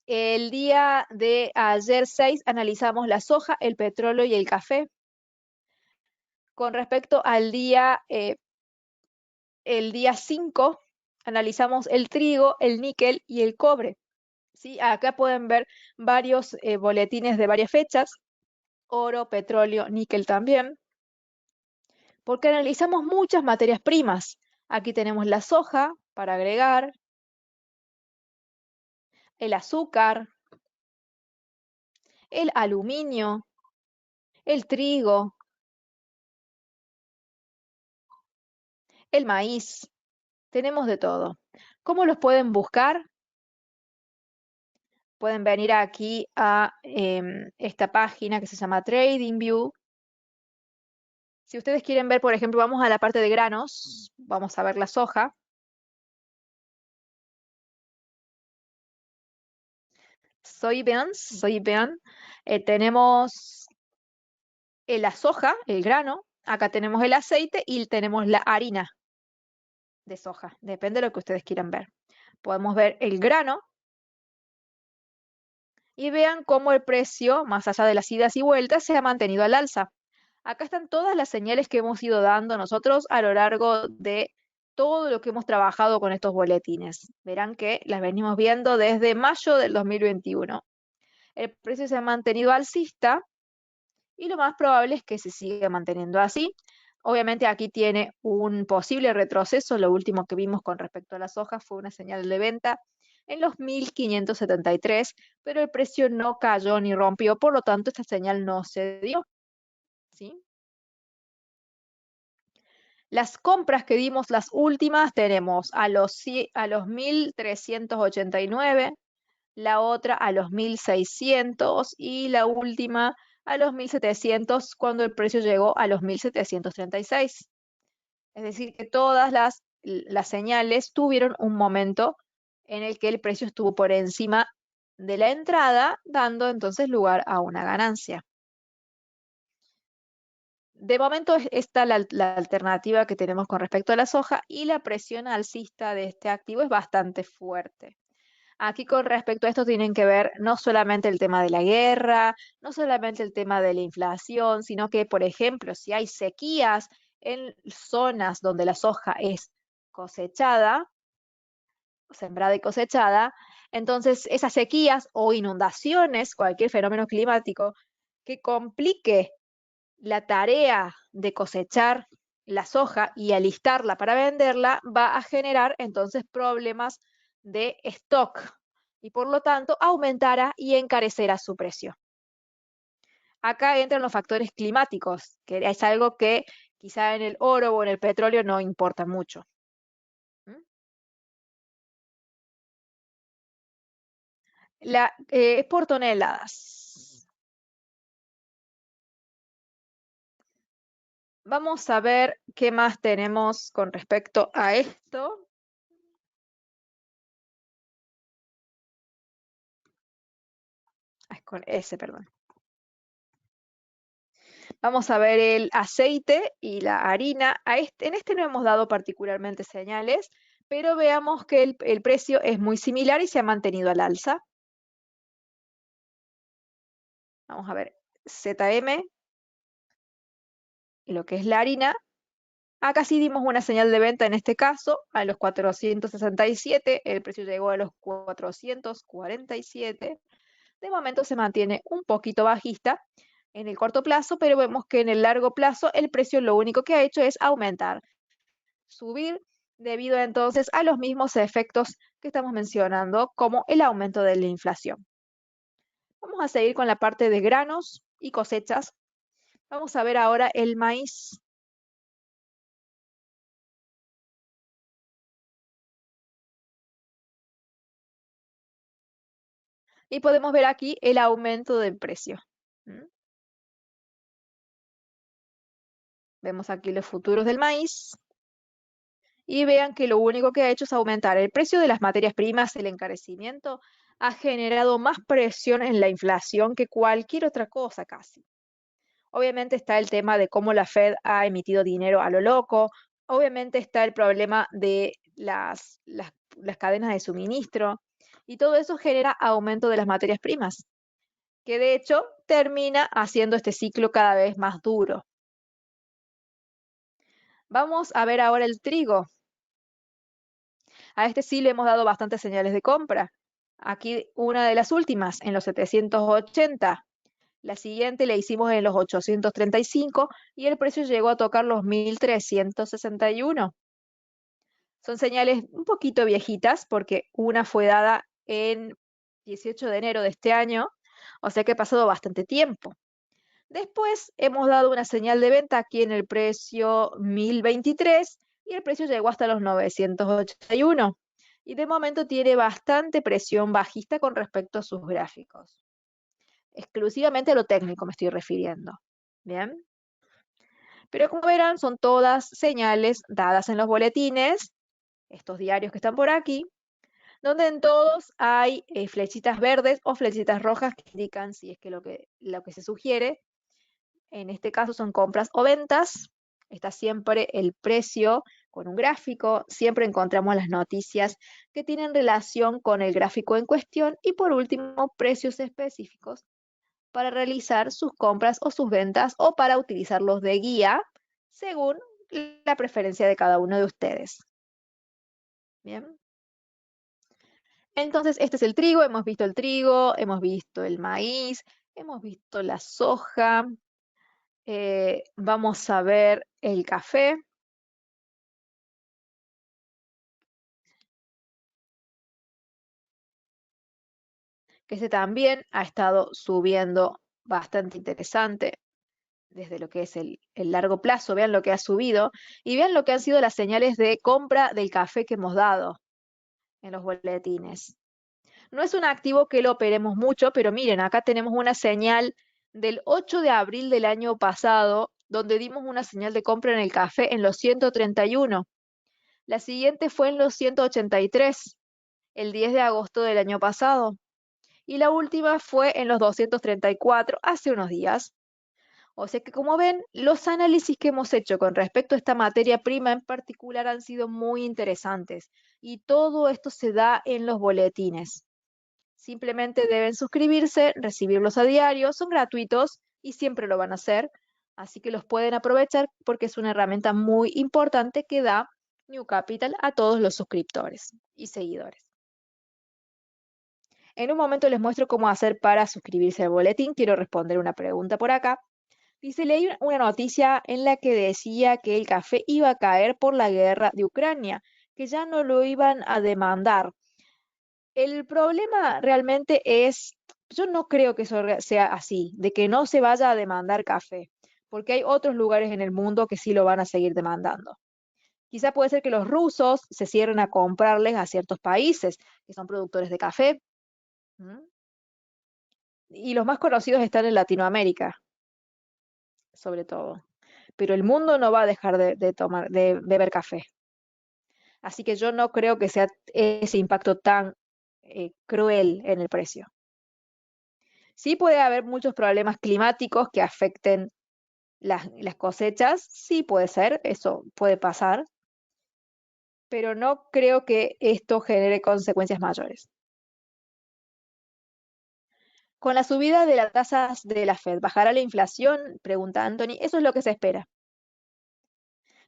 [SPEAKER 2] El día de ayer 6 analizamos la soja, el petróleo y el café. Con respecto al el día 5 analizamos el trigo, el níquel y el cobre. ¿Sí? Acá pueden ver varios boletines de varias fechas, oro, petróleo, níquel también, porque analizamos muchas materias primas. Aquí tenemos la soja para agregar, el azúcar, el aluminio, el trigo, el maíz, tenemos de todo. ¿Cómo los pueden buscar? Pueden venir aquí a esta página que se llama TradingView. Si ustedes quieren ver, por ejemplo, vamos a la parte de granos, vamos a ver la soja. Soybean. Tenemos la soja, el grano. Acá tenemos el aceite y tenemos la harina de soja. Depende de lo que ustedes quieran ver. Podemos ver el grano y vean cómo el precio, más allá de las idas y vueltas, se ha mantenido al alza. Acá están todas las señales que hemos ido dando nosotros a lo largo de todo lo que hemos trabajado con estos boletines. Verán que las venimos viendo desde mayo del 2021. El precio se ha mantenido alcista y lo más probable es que se siga manteniendo así. Obviamente aquí tiene un posible retroceso. Lo último que vimos con respecto a las hojas fue una señal de venta en los 1573, pero el precio no cayó ni rompió, por lo tanto esta señal no se dio. ¿Sí? Las compras que dimos, las últimas, tenemos a los 1389, la otra a los 1600 y la última a los 1700 cuando el precio llegó a los 1736. Es decir, que todas las señales tuvieron un momento en el que el precio estuvo por encima de la entrada, dando entonces lugar a una ganancia. De momento esta la alternativa que tenemos con respecto a la soja y la presión alcista de este activo es bastante fuerte. Aquí con respecto a esto tienen que ver no solamente el tema de la guerra, no solamente el tema de la inflación, sino que, por ejemplo, si hay sequías en zonas donde la soja es cosechada, sembrada y cosechada, entonces esas sequías o inundaciones, cualquier fenómeno climático que complique la tarea de cosechar la soja y alistarla para venderla, va a generar entonces problemas de stock y por lo tanto aumentará y encarecerá su precio. Acá entran los factores climáticos, que es algo que quizá en el oro o en el petróleo no importa mucho. ¿Mm? Es por toneladas. Vamos a ver qué más tenemos con respecto a esto. Es con S, perdón. Vamos a ver el aceite y la harina. En este no hemos dado particularmente señales, pero veamos que el precio es muy similar y se ha mantenido al alza. Vamos a ver ZM, lo que es la harina. Acá sí dimos una señal de venta en este caso a los 467, el precio llegó a los 447. De momento se mantiene un poquito bajista en el corto plazo, pero vemos que en el largo plazo el precio lo único que ha hecho es aumentar, subir debido entonces a los mismos efectos que estamos mencionando, como el aumento de la inflación. Vamos a seguir con la parte de granos y cosechas. Vamos a ver ahora el maíz. Y podemos ver aquí el aumento del precio. ¿Mm? Vemos aquí los futuros del maíz. Y vean que lo único que ha hecho es aumentar el precio de las materias primas. El encarecimiento ha generado más presión en la inflación que cualquier otra cosa casi. Obviamente está el tema de cómo la Fed ha emitido dinero a lo loco. Obviamente está el problema de las cadenas de suministro. Y todo eso genera aumento de las materias primas, que de hecho termina haciendo este ciclo cada vez más duro. Vamos a ver ahora el trigo. A este sí le hemos dado bastantes señales de compra. Aquí una de las últimas, en los 780. La siguiente le hicimos en los 835 y el precio llegó a tocar los 1361. Son señales un poquito viejitas porque una fue dada en 18 de enero de este año, o sea que ha pasado bastante tiempo. Después hemos dado una señal de venta aquí en el precio 1023 y el precio llegó hasta los 981. Y de momento tiene bastante presión bajista con respecto a sus gráficos. Exclusivamente a lo técnico me estoy refiriendo. Bien. Pero como verán, son todas señales dadas en los boletines, estos diarios que están por aquí, donde en todos hay flechitas verdes o flechitas rojas que indican si es que lo que se sugiere. En este caso son compras o ventas. Está siempre el precio con un gráfico. Siempre encontramos las noticias que tienen relación con el gráfico en cuestión. Y por último, precios específicos para realizar sus compras o sus ventas o para utilizarlos de guía según la preferencia de cada uno de ustedes. Bien. Entonces, este es el trigo. Hemos visto el trigo, hemos visto el maíz, hemos visto la soja. Vamos a ver el café. Que este también ha estado subiendo bastante interesante desde lo que es el largo plazo. Vean lo que ha subido y vean lo que han sido las señales de compra del café que hemos dado en los boletines. No es un activo que lo operemos mucho, pero miren, acá tenemos una señal del 8 de abril del año pasado, donde dimos una señal de compra en el café en los 131. La siguiente fue en los 183, el 10 de agosto del año pasado. Y la última fue en los 234, hace unos días. O sea que como ven, los análisis que hemos hecho con respecto a esta materia prima en particular han sido muy interesantes. Y todo esto se da en los boletines. Simplemente deben suscribirse, recibirlos a diario, son gratuitos y siempre lo van a hacer, así que los pueden aprovechar porque es una herramienta muy importante que da New Capital a todos los suscriptores y seguidores. En un momento les muestro cómo hacer para suscribirse al boletín. Quiero responder una pregunta por acá. Dice, leí una noticia en la que decía que el café iba a caer por la guerra de Ucrania, que ya no lo iban a demandar. El problema realmente es, yo no creo que eso sea así, de que no se vaya a demandar café, porque hay otros lugares en el mundo que sí lo van a seguir demandando. Quizá puede ser que los rusos se cierren a comprarles a ciertos países que son productores de café. ¿Mm? Y los más conocidos están en Latinoamérica, sobre todo. Pero el mundo no va a dejar de tomar, de beber café. Así que yo no creo que sea ese impacto tan cruel en el precio. Sí puede haber muchos problemas climáticos que afecten las cosechas, sí puede ser, eso puede pasar, pero no creo que esto genere consecuencias mayores. Con la subida de las tasas de la Fed, ¿bajará la inflación? Pregunta Anthony. Eso es lo que se espera.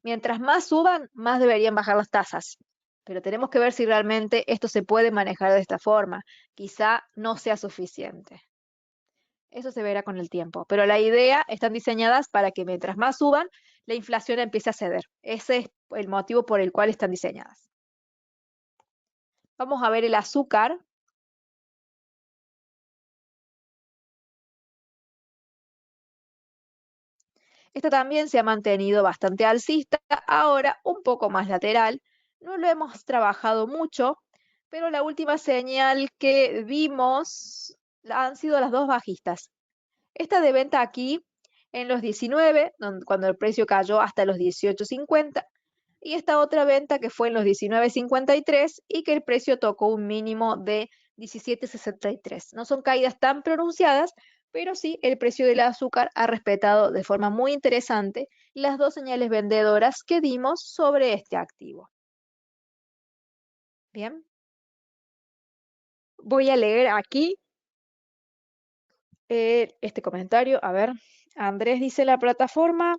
[SPEAKER 2] Mientras más suban, más deberían bajar las tasas. Pero tenemos que ver si realmente esto se puede manejar de esta forma. Quizá no sea suficiente. Eso se verá con el tiempo. Pero la idea están diseñadas para que mientras más suban, la inflación empiece a ceder. Ese es el motivo por el cual están diseñadas. Vamos a ver el azúcar. Esta también se ha mantenido bastante alcista, ahora un poco más lateral. No lo hemos trabajado mucho, pero la última señal que vimos han sido las dos bajistas. Esta de venta aquí en los 19, cuando el precio cayó hasta los 18.50, y esta otra venta que fue en los 19.53 y que el precio tocó un mínimo de 17.63. No son caídas tan pronunciadas, pero sí el precio del azúcar ha respetado de forma muy interesante las dos señales vendedoras que dimos sobre este activo. Bien, voy a leer aquí este comentario. A ver, Andrés dice, la plataforma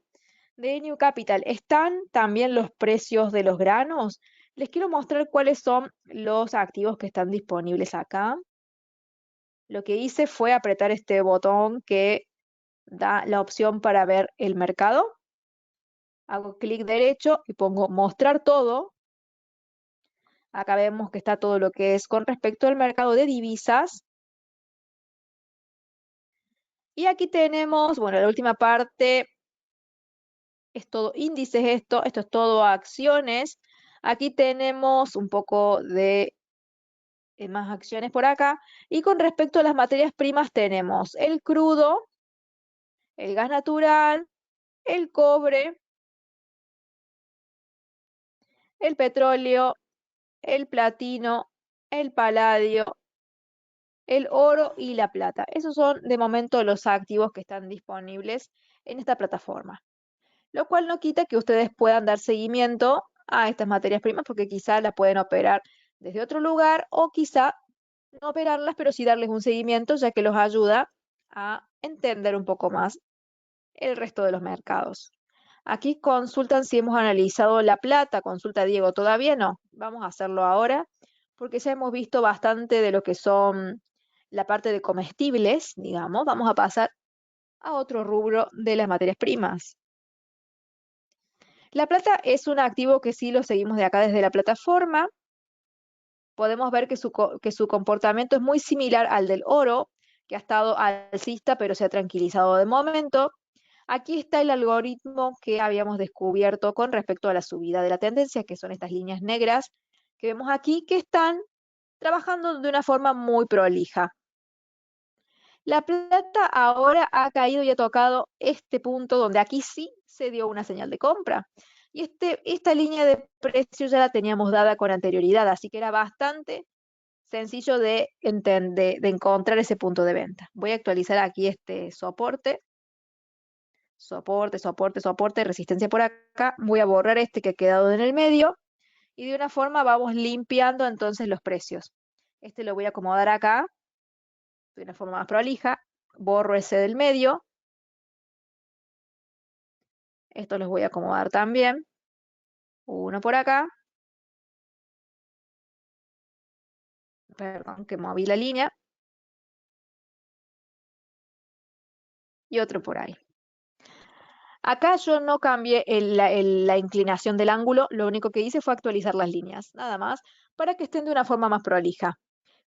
[SPEAKER 2] de New Capital, ¿están también los precios de los granos? Les quiero mostrar cuáles son los activos que están disponibles acá. Lo que hice fue apretar este botón que da la opción para ver el mercado. Hago clic derecho y pongo mostrar todo. Acá vemos que está todo lo que es con respecto al mercado de divisas. Y aquí tenemos, bueno, la última parte es todo índices esto es todo acciones. Aquí tenemos un poco de más acciones por acá. Y con respecto a las materias primas tenemos el crudo, el gas natural, el cobre, el petróleo, el platino, el paladio, el oro y la plata. Esos son de momento los activos que están disponibles en esta plataforma. Lo cual no quita que ustedes puedan dar seguimiento a estas materias primas porque quizá las pueden operar desde otro lugar o quizá no operarlas, pero sí darles un seguimiento, ya que los ayuda a entender un poco más el resto de los mercados. Aquí consultan si hemos analizado la plata, consulta Diego, todavía no, vamos a hacerlo ahora, porque ya hemos visto bastante de lo que son la parte de comestibles, digamos, vamos a pasar a otro rubro de las materias primas. La plata es un activo que sí lo seguimos de acá desde la plataforma. Podemos ver que su comportamiento es muy similar al del oro, que ha estado alcista pero se ha tranquilizado de momento. Aquí está el algoritmo que habíamos descubierto con respecto a la subida de la tendencia, que son estas líneas negras que vemos aquí, que están trabajando de una forma muy prolija. La plata ahora ha caído y ha tocado este punto donde aquí sí se dio una señal de compra. Y esta línea de precios ya la teníamos dada con anterioridad, así que era bastante sencillo de encontrar ese punto de venta. Voy a actualizar aquí este soporte, soporte, resistencia por acá. Voy a borrar este que ha quedado en el medio y de una forma vamos limpiando entonces los precios. Este lo voy a acomodar acá de una forma más prolija, borro ese del medio. Esto los voy a acomodar también. Uno por acá. Perdón, que moví la línea. Y otro por ahí. Acá yo no cambié la inclinación del ángulo, lo único que hice fue actualizar las líneas, nada más, para que estén de una forma más prolija.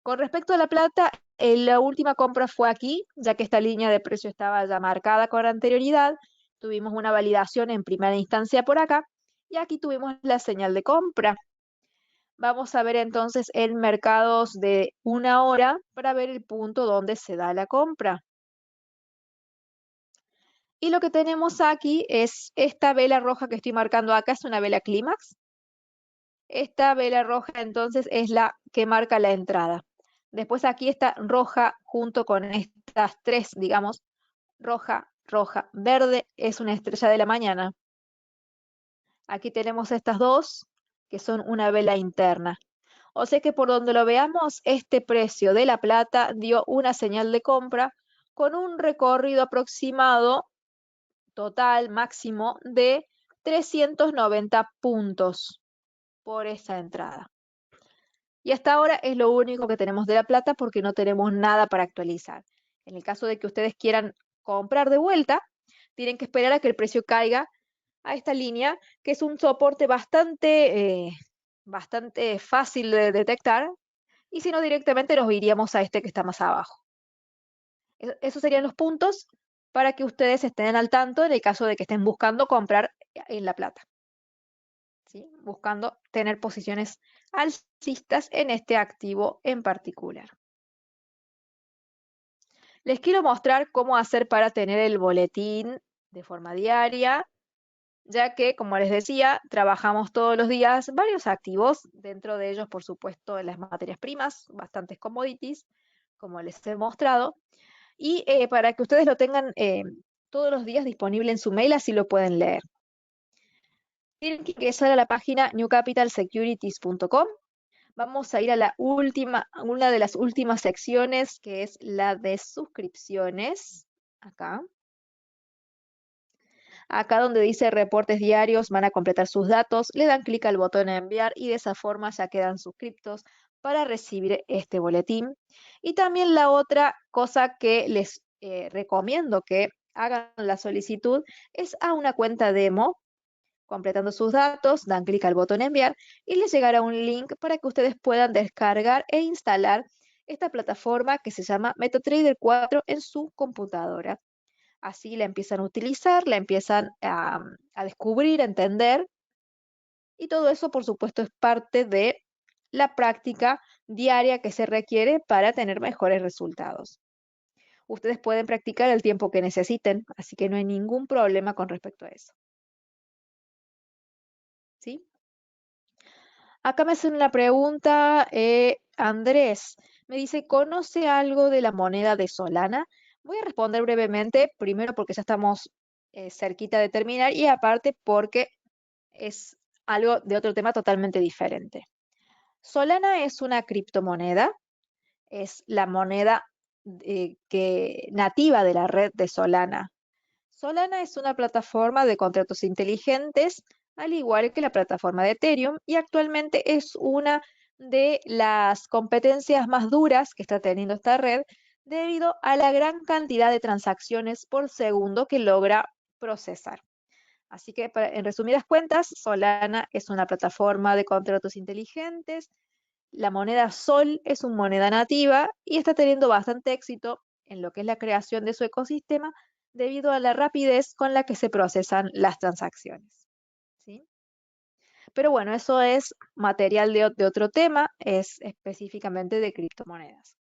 [SPEAKER 2] Con respecto a la plata, la última compra fue aquí, ya que esta línea de precio estaba ya marcada con anterioridad. Tuvimos una validación en primera instancia por acá y aquí tuvimos la señal de compra. Vamos a ver entonces en mercados de una hora para ver el punto donde se da la compra. Y lo que tenemos aquí es esta vela roja que estoy marcando acá, es una vela clímax. Esta vela roja entonces es la que marca la entrada. Después aquí está roja junto con estas tres, digamos, roja, roja, verde, es una estrella de la mañana. Aquí tenemos estas dos, que son una vela interna. O sea que por donde lo veamos, este precio de la plata dio una señal de compra con un recorrido aproximado total máximo de 390 puntos por esa entrada. Y hasta ahora es lo único que tenemos de la plata porque no tenemos nada para actualizar. En el caso de que ustedes quieran comprar de vuelta, tienen que esperar a que el precio caiga a esta línea, que es un soporte bastante fácil de detectar, y si no directamente nos iríamos a este que está más abajo. Esos serían los puntos para que ustedes estén al tanto en el caso de que estén buscando comprar en la plata. ¿Sí? Buscando tener posiciones alcistas en este activo en particular. Les quiero mostrar cómo hacer para tener el boletín de forma diaria, ya que, como les decía, trabajamos todos los días varios activos, dentro de ellos, por supuesto, las materias primas, bastantes commodities, como les he mostrado, y para que ustedes lo tengan todos los días disponible en su mail, así lo pueden leer. Tienen que ingresar a la página newcapitalsecurities.com. Vamos a ir a una de las últimas secciones, que es la de suscripciones. Acá. Acá donde dice reportes diarios, van a completar sus datos, le dan clic al botón enviar y de esa forma ya quedan suscriptos para recibir este boletín. Y también la otra cosa que les recomiendo que hagan la solicitud es a una cuenta demo. Completando sus datos, dan clic al botón enviar y les llegará un link para que ustedes puedan descargar e instalar esta plataforma que se llama MetaTrader 4 en su computadora. Así la empiezan a utilizar, la empiezan a descubrir, a entender, y todo eso, por supuesto, es parte de la práctica diaria que se requiere para tener mejores resultados. Ustedes pueden practicar el tiempo que necesiten, así que no hay ningún problema con respecto a eso. ¿Sí? Acá me hacen una pregunta, Andrés, me dice, ¿conoce algo de la moneda de Solana? Voy a responder brevemente, primero porque ya estamos cerquita de terminar y aparte porque es algo de otro tema totalmente diferente. Solana es una criptomoneda, es la moneda nativa de la red de Solana. Solana es una plataforma de contratos inteligentes, al igual que la plataforma de Ethereum, y actualmente es una de las competencias más duras que está teniendo esta red debido a la gran cantidad de transacciones por segundo que logra procesar. Así que, en resumidas cuentas, Solana es una plataforma de contratos inteligentes. La moneda Sol es una moneda nativa y está teniendo bastante éxito en lo que es la creación de su ecosistema debido a la rapidez con la que se procesan las transacciones. ¿Sí? Pero bueno, eso es material de otro tema, es específicamente de criptomonedas.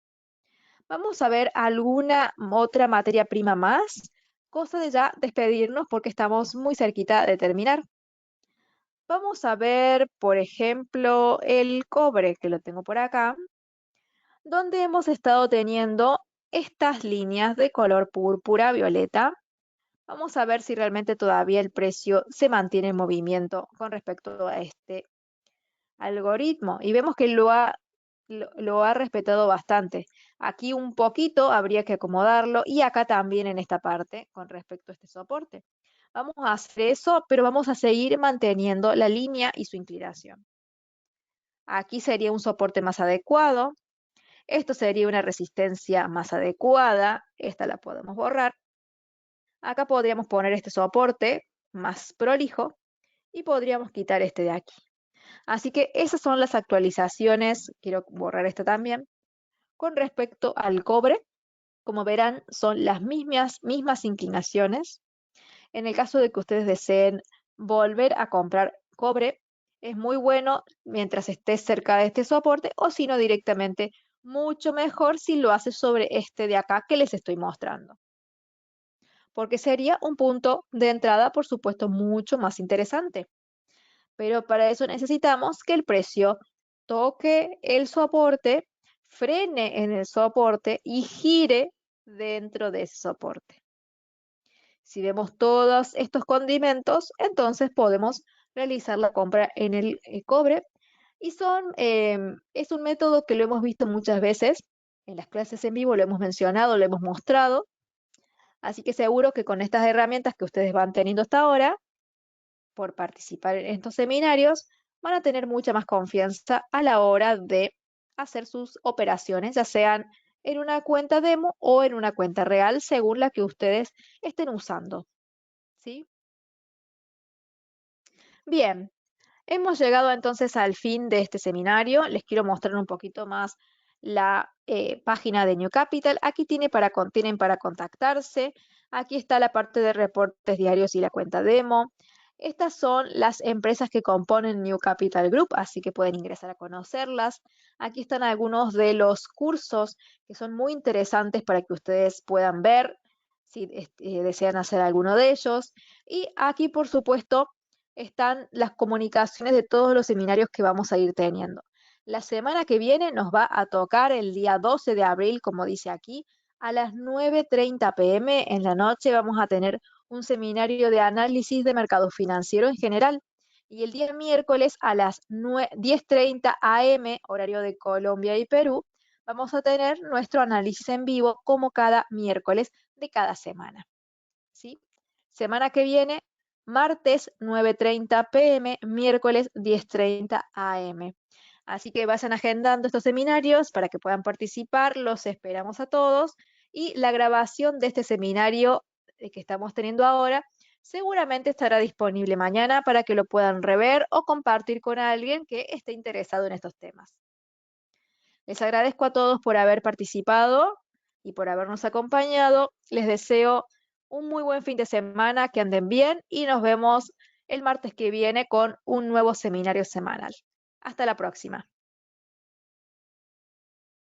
[SPEAKER 2] Vamos a ver alguna otra materia prima más, cosa de ya despedirnos porque estamos muy cerquita de terminar. Vamos a ver, por ejemplo, el cobre, que lo tengo por acá, donde hemos estado teniendo estas líneas de color púrpura, violeta. Vamos a ver si realmente todavía el precio se mantiene en movimiento con respecto a este algoritmo. Y vemos que lo ha respetado bastante. Aquí un poquito habría que acomodarlo y acá también en esta parte con respecto a este soporte. Vamos a hacer eso, pero vamos a seguir manteniendo la línea y su inclinación. Aquí sería un soporte más adecuado. Esto sería una resistencia más adecuada. Esta la podemos borrar. Acá podríamos poner este soporte más prolijo y podríamos quitar este de aquí. Así que esas son las actualizaciones. Quiero borrar esta también. Con respecto al cobre, como verán, son las mismas inclinaciones. En el caso de que ustedes deseen volver a comprar cobre, es muy bueno mientras esté cerca de este soporte o si no directamente mucho mejor si lo hace sobre este de acá que les estoy mostrando. Porque sería un punto de entrada, por supuesto, mucho más interesante. Pero para eso necesitamos que el precio toque el soporte, frene en el soporte y gire dentro de ese soporte. Si vemos todos estos condimentos, entonces podemos realizar la compra en el cobre y es un método que lo hemos visto muchas veces en las clases en vivo, lo hemos mencionado, lo hemos mostrado, así que seguro que con estas herramientas que ustedes van teniendo hasta ahora, por participar en estos seminarios, van a tener mucha más confianza a la hora de hacer sus operaciones, ya sean en una cuenta demo o en una cuenta real, según la que ustedes estén usando. ¿Sí? Bien, hemos llegado entonces al fin de este seminario. Les quiero mostrar un poquito más la página de New Capital. Aquí tienen para contactarse. Aquí está la parte de reportes diarios y la cuenta demo. Estas son las empresas que componen New Capital Group, así que pueden ingresar a conocerlas. Aquí están algunos de los cursos que son muy interesantes para que ustedes puedan ver si desean hacer alguno de ellos. Y aquí, por supuesto, están las comunicaciones de todos los seminarios que vamos a ir teniendo. La semana que viene nos va a tocar el día 12 de abril, como dice aquí, a las 9:30 p.m. en la noche vamos a tener un seminario de análisis de mercado financiero en general. Y el día miércoles a las 10:30 a.m., horario de Colombia y Perú, vamos a tener nuestro análisis en vivo como cada miércoles de cada semana. ¿Sí? Semana que viene, martes 9:30 p.m., miércoles 10:30 a.m. Así que vayan agendando estos seminarios para que puedan participar. Los esperamos a todos. Y la grabación de este seminario que estamos teniendo ahora seguramente estará disponible mañana para que lo puedan rever o compartir con alguien que esté interesado en estos temas. Les agradezco a todos por haber participado y por habernos acompañado. Les deseo un muy buen fin de semana, que anden bien y nos vemos el martes que viene con un nuevo seminario semanal. Hasta la próxima.